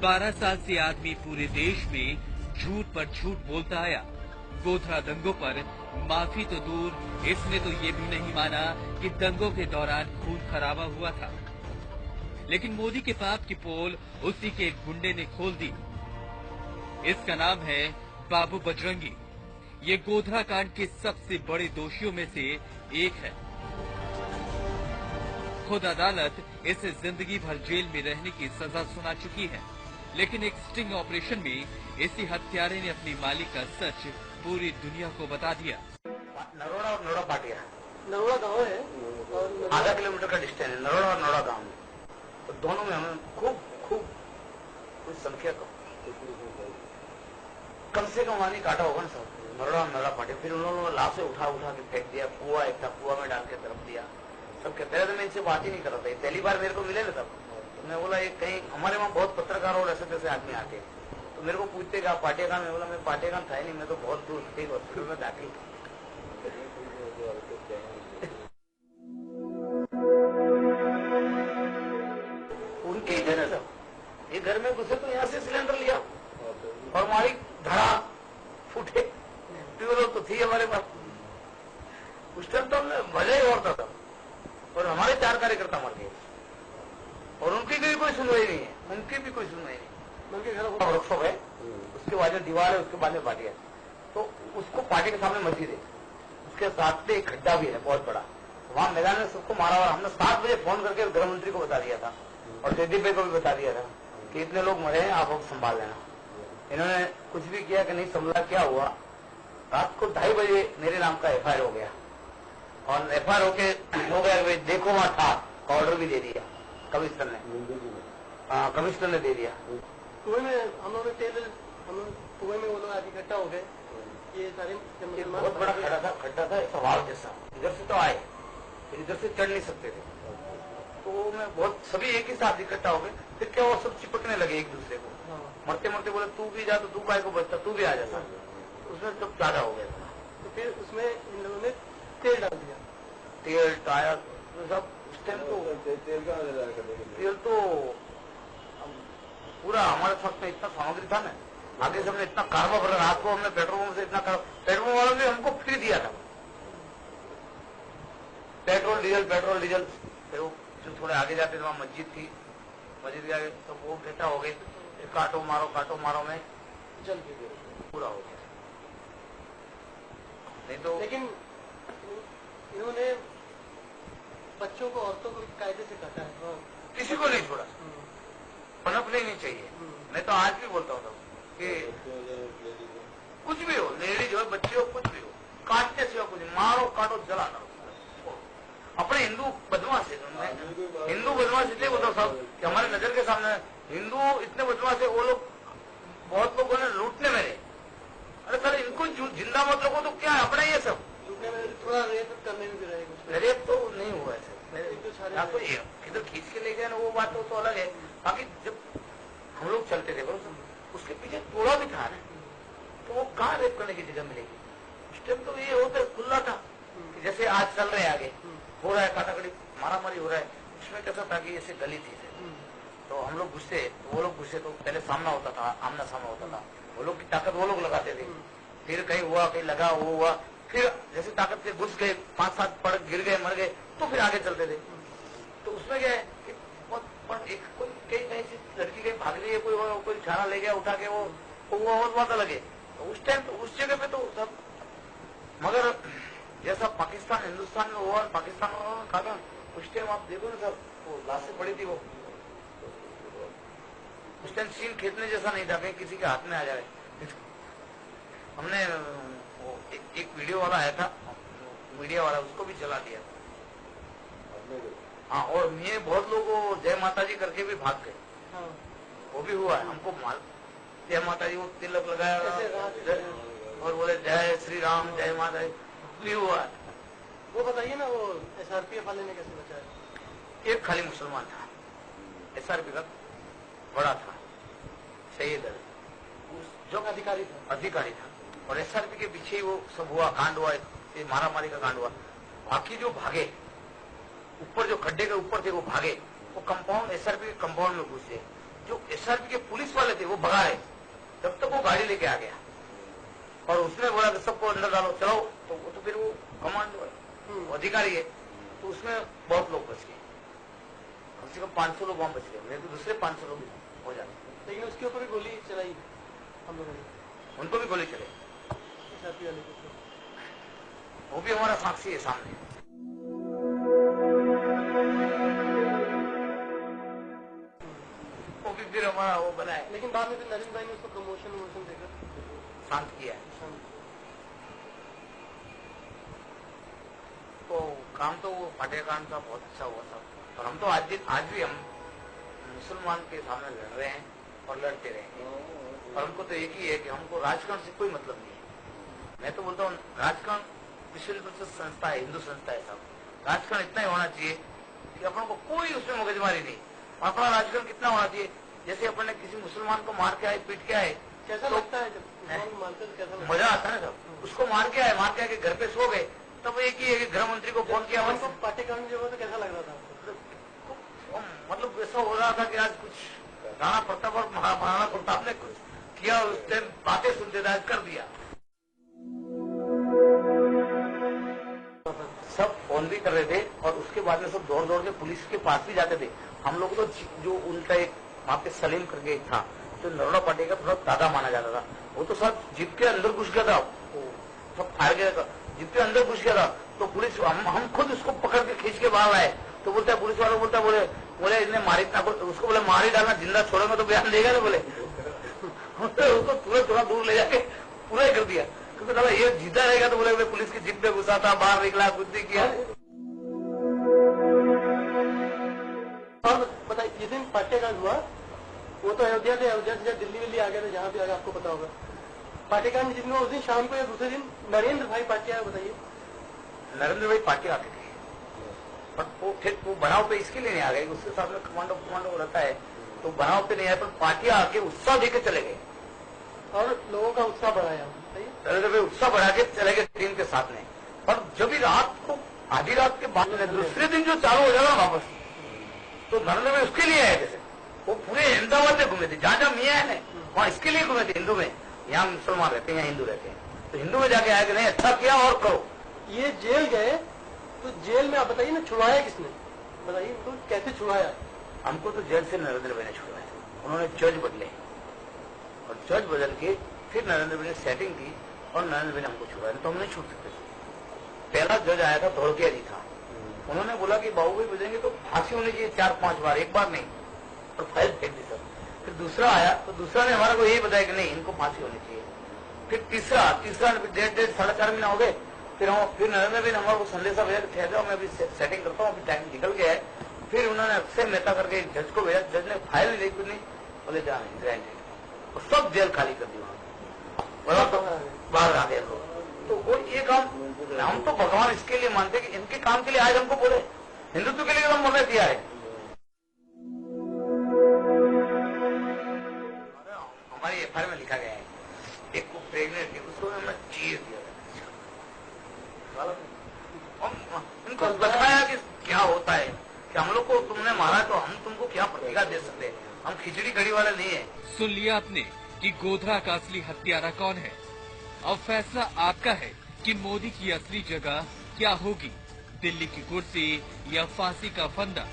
12 साल से आदमी पूरे देश में झूठ पर झूठ बोलता आया। गोधरा दंगों पर माफी तो दूर, इसने तो ये भी नहीं माना कि दंगों के दौरान खून खराबा हुआ था। लेकिन मोदी के पाप की पोल उसी के एक गुंडे ने खोल दी। इसका नाम है बाबू बजरंगी। ये गोधरा कांड के सबसे बड़े दोषियों में से एक है। खुद अदालत इसे जिंदगी भर जेल में रहने की सजा सुना चुकी है। लेकिन एक स्टिंग ऑपरेशन में इसी हत्यारे ने अपनी माली का सच पूरी दुनिया को बता दिया। नरोड़ा और नरोड़ा पाटिया, नरोड़ा गांव है और आधा किलोमीटर का डिस्टेंस है नरोड़ा और नरोड़ा गांव में। तो दोनों में हमें खूब कुछ संख्या कम से कम वानी काटा होगा ना सब, नरोड़ा और नरोड़ा पाटिया। फिर उन्होंने लाशें उठा के फेंक दिया। कुआ एक था, कुआ में डाल के तरफ दिया। सब कहते रहे, मैं इनसे बात ही नहीं कर रहा था। पहली बार मेरे को मिले ना तब, तो मैं बोला ये कहीं हमारे वहाँ बहुत पत्रकार और ऐसे तैसे आदमी आते हैं, तो मेरे को पूछते कि आप पाटेगान में? बोला मैं पाटेगान था ही नहीं, मैं तो बहुत दूर ठीक हॉस्पिटल में दाखिल। उनके घर है सब। ये घर में घुसे तो यहाँ से सिलेंडर लिया और हमारी धड़ा फूटे। ट्यूबवेल तो थी हमारे पास उस टाइम, तो हमने भले ही और था और हमारे 4 कार्यकर्ता मर गए और उनकी भी कोई सुनवाई नहीं है। उनकी भी कोई सुनवाई नहीं। उनके घर वर्कशॉप है, उसके बाद जो दीवार है उसके बाद में पार्टी है, तो उसको पार्टी के सामने मस्जिद है, उसके साथ में एक खड्डा भी है बहुत बड़ा। वहां मैदान में सबको मारा हुआ। हमने 7 बजे फोन करके गृह मंत्री को बता दिया था और जयदीप भाई को भी बता दिया था कि इतने लोग मरे हैं, आप संभाल लेना। इन्होंने कुछ भी किया कि नहीं संभला। क्या हुआ, रात को 2:30 बजे मेरे नाम का FIR हो गया और FIR हो गया। देखो वहां था, ऑर्डर भी दे दिया कमिश्नर ने। हाँ, कमिश्नर ने दे दिया। कुएं में हम लोग कुएं में वो लोग आज इकट्ठा हो गए। ये सारे बहुत बड़ा खड्डा था सवाल जैसा। इधर से तो आए, फिर इधर से चढ़ नहीं सकते थे, तो मैं बहुत सभी एक ही साथ इकट्ठा हो गए। फिर क्या, वो सब चिपकने लगे एक दूसरे को। मरते मरते बोले तू भी जा, तो तू भाई को बचता, तू भी आ जाता। उसमें सब ज्यादा हो गया। तो फिर उसमें इन लोगों ने तेल डाल दिया, तेल टायर सब। उस टाइम तो तेल तो पूरा हमारे साथ में इतना सामग्री था ना, आगे से हमने इतना कार्बा भरा। रात को हमने पेट्रोल पंप से इतना पेट्रोल वालों ने हमको फ्री दिया था पेट्रोल डीजल। फिर वो जो थोड़े आगे जाते थे वहां मस्जिद थी, मस्जिद के आगे तो वो इकट्ठा हो गए। काटो मारो में जल भी गए, पूरा हो गया। नहीं तो लेकिन इन्होंने बच्चों को, औरतों को कायदे से काटा है, किसी को नहीं छोड़ा। पनपने नहीं चाहिए। मैं तो आज भी बोलता हूँ कि कुछ भी हो, लेडीज हो, बच्चे हो, कुछ भी हो, काटने सिवा कुछ, मारो काटो जला करो। अपने हिंदू बदमाश इसलिए बोलता हूँ साहब कि हमारे नजर के सामने हिंदू इतने बदमाश है। वो लोग, बहुत लोगों ने लूटने में रहे। अरे सर, इनको जिंदा मत लोगों तो क्या है, अपना ही है सब। लूटने में थोड़ा रेप करने में भी रहेगा। रेप तो नहीं हुआ है सर। आपको किधर खींच के ले गया ना, वो बात तो अलग है। बाकी जब हम लोग चलते थे उसके पीछे टोला भी था ना, तो वो कहाँ रेप करने की जगह मिलेगी? उस टाइम तो ये होता खुला था कि जैसे आज चल रहे हैं, आगे हो रहा है, काटाकटी मारामारी हो रहा है। उसमें कैसा था कि ऐसे गली थी, तो हम लोग घुसते, तो वो लोग घुसते, तो पहले सामना होता था, आमना सामना होता था। वो लोग की ताकत वो लोग लगाते थे। फिर कहीं हुआ, कहीं लगा, वो हुआ, फिर जैसे ताकत के घुस गए, 5-7 पड़ गिर गए, मर गए, तो फिर आगे चलते थे। तो उसमें क्या है कि एक कोई कहीं से लड़की कहीं भाग रही है, कोई खाना ले गया उठा के, वो और बात अलग है। तो उस टाइम तो उस जगह पे तो सब, मगर जैसा पाकिस्तान हिंदुस्तान में हुआ, पाकिस्तान में खाना, उस टाइम आप देखो ना सर, वो लाशें पड़ी थी। वो उस टाइम सीन खींचने जैसा नहीं था, कहीं किसी के हाथ में आ जाए। हमने एक वीडियो वाला आया था, मीडिया वाला, उसको भी जला दिया। हाँ, और ये बहुत लोग जय माता जी करके भी भाग गए। वो भी हुआ है हमको माल। जय माता जी, वो तिलक लगाया और बोले जय श्री राम, जय माता जी, भी हुआ है। वो बताइए ना, वो SRPF वाले ने कैसे बचाया? एक खाली मुसलमान था, SRP का बड़ा था, शहीद है, जो अधिकारी था, और SRP के पीछे ही वो सब हुआ, कांड हुआ, मारा मारी का कांड हुआ। बाकी जो भागे ऊपर, जो खड्डे के ऊपर थे, वो भागे, वो कंपाउंड, SRP के कंपाउंड में घुसे। जो एसआरपी के पुलिस वाले थे वो भगा रहे, जब तक वो गाड़ी लेके आ गया और उसने बोला कि सबको अंदर डालो चलो, तो वो तो फिर वो कमांडो अधिकारी है, तो उसमें बहुत लोग बच गए, कम से कम 500 लोग वहां बच गए, नहीं तो दूसरे 500 लोग हो जाते। लेकिन उसके ऊपर भी गोली चलाई हम लोगों ने, उनको भी गोली चले, एसआरपी वाले के ऊपर। वो भी हमारा साक्षी है सामने। वो भी फिर हमारा वो बना है, लेकिन बाद में फिर नरेंद्र भाई ने उसको प्रमोशन देकर शांत किया है। तो काम तो वो पाटेकांड का बहुत अच्छा हुआ था, और हम तो आज भी हम मुसलमान के सामने लड़ रहे हैं और लड़ते रहेंगे, और हमको तो एक ही है कि हमको राजकारण से कोई मतलब नहीं है। मैं तो बोलता हूँ राजकारण विश्व परिषद संस्था है, हिंदू संस्था है साहब, राजकारण इतना ही होना चाहिए कि अपन को कोई उसमें मगजमारी नहीं। अपना राजकारण कितना होना चाहिए, जैसे अपन ने किसी मुसलमान को मार के आए, पीट के आए, कैसा लगता है जब मारते तो कैसा लगता मजा आता है ना साहब। उसको मार के आए घर पे सो गए, तब एक ही गृह मंत्री को फोन किया, है? पाटेकांड जो हुआ तो कैसा लग रहा था? मतलब ऐसा हो रहा था कि आज कुछ राणा प्रताप और महाराणा प्रताप ने कुछ किया, उसने बातें सुनते थे, आज कर दिया। सब फोन भी कर रहे थे और उसके बाद में सब दौड़ दौड़ के पुलिस के पास भी जाते थे। हम लोग तो जो उनका एक वहाँ पे सलीम करके एक था, जो नरोड़ा पार्टी का थोड़ा दादा माना जाता था, वो तो सब जीप के अंदर घुस गया था, सब फायर गया था, जीप के अंदर घुस गया था। तो पुलिस हम खुद उसको पकड़ के खींच के बाहर आए, तो बोलता है पुलिस वालों बोलता बोले इन्हें मारी, उसको बोले मार ही डालना, जिंदा छोड़ेंगे तो बयान देगा ना, बोले उसको तुरंत थोड़ा दूर ले जाके पूरा ही कर दिया, क्योंकि दादा ये जिंदा रहेगा तो बोले पुलिस की जीप पे घुसा था, बाहर निकला, कुछ नहीं किया। और बताइए, जिस दिन पाटेकांड हुआ वो तो अयोध्या से दिल्ली विल्ली आ गया था, जहाँ भी आ गया आपको पता होगा। पाटेकांड जिस दिन हुआ उस दिन शाम को या दूसरे दिन नरेंद्र भाई पाटिया आए, बताइए। नरेंद्र भाई पाटिया आते थे, पर वो फिर वो बनाव पे इसके लिए नहीं आ गए, उसके साथ में कमांडो रहता है, तो बनाव पे नहीं आए, पर पाटिया आके उत्साह देके चले गए और लोगों का उत्साह बढ़ाया। नरेंद्र भाई उत्साह बढ़ा के चले गए टीम के साथ में। पर जब भी रात को आधी रात के बाद में दूसरे दिन जो चालू हो जाएगा वापस, तो नरेंद्र भाई उसके लिए आए थे, वो पूरे अहमदाबाद में घूमे थे, जहाँ जहाँ मियाँ है ना वहाँ इसके लिए घूमे थे। हिंदू में यहाँ मुसलमान रहते हैं, यहाँ हिंदू रहते हैं, तो हिंदू में जाके आए कि नहीं अच्छा किया और करो। ये जेल गए तो जेल में आप बताइए ना, छुड़ाया किसने, बताइए तो कैसे छुड़ाया? हमको तो जेल से नरेंद्र भाई ने छुड़वाया, उन्होंने जज बदले और जज बदल के फिर नरेंद्र भाई ने सेटिंग की और नरेंद्र भाई ने हमको छुड़वाया, तो हम नहीं छूट सकते। पहला जज आया था धोड़किया जी था, उन्होंने बोला कि बाबू भाई बजेंगे तो फांसी होनी चाहिए 4-5 बार, एक बार नहीं, और फाइल फेंक दी सब। फिर दूसरा आया तो दूसरा ने हमारा को यही बताया कि नहीं इनको फांसी होनी चाहिए। फिर तीसरा 1.5-1.5 महीना हो गए, फिर नरेंद्र भाई ने हमारे को संदेशा भेजा कि ठहर जाओ, मैं अभी सेटिंग करता हूँ, अभी टाइम निकल गया है। फिर उन्होंने अक्षय मेहता करके एक जज को भेजा, जज ने फाइल नहीं कुछ नहीं, बोले जाने ग्रांटेड, और सब जेल खाली कर दी वहां, तो बाहर आ गए लोग। तो वो ये काम हम तो भगवान इसके लिए मानते कि इनके काम के लिए आज हमको बोले, हिंदुत्व के लिए हम मरने दिया है। हमारी एफआईआर में लिखा गया है, एक को प्रेग्नेंट है उसको हमने चीर दिया, इनको बताया कि क्या होता है कि हम लोग को तुमने मारा तो हम तुमको क्या प्रतिक्रिया दे सकते हैं, हम खिचड़ी कड़ी वाले नहीं है। सुन लिया आपने कि गोधरा का असली हत्यारा कौन है। अब फैसला आपका है कि मोदी की असली जगह क्या होगी, दिल्ली की कुर्सी या फांसी का फंदा।